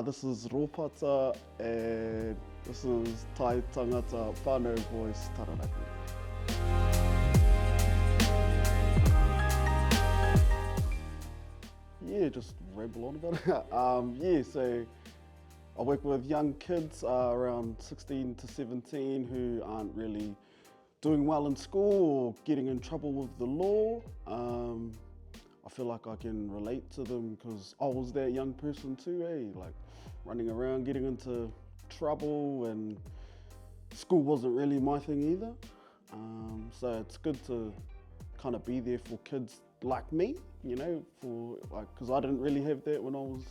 This is Ropata and this is Tai Tangata Whānau voice Taranaki. Yeah, just ramble on about it. So I work with young kids around 16 to 17 who aren't really doing well in school or getting in trouble with the law. I feel like I can relate to them because I was that young person too, like running around getting into trouble, and school wasn't really my thing either. So it's good to kind of be there for kids like me, because I didn't really have that when I was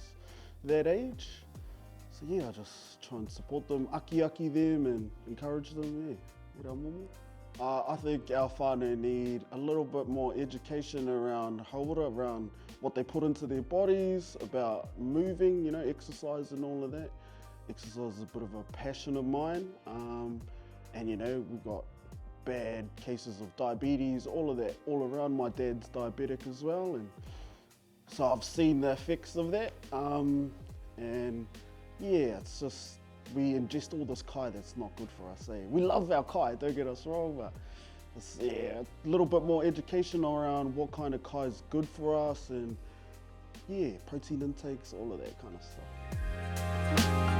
that age. So yeah, I just try and support them, aki them and encourage them, I think our whānau need a little bit more education around haura, around what they put into their bodies, about moving, exercise and all of that. Exercise is a bit of a passion of mine. And we've got bad cases of diabetes, all of that, all around. My dad's diabetic as well. And so I've seen the effects of that. And yeah, it's just, we ingest all this kai that's not good for us. We love our kai, don't get us wrong, but it's, a little bit more education around what kind of kai is good for us, and protein intakes, all of that kind of stuff.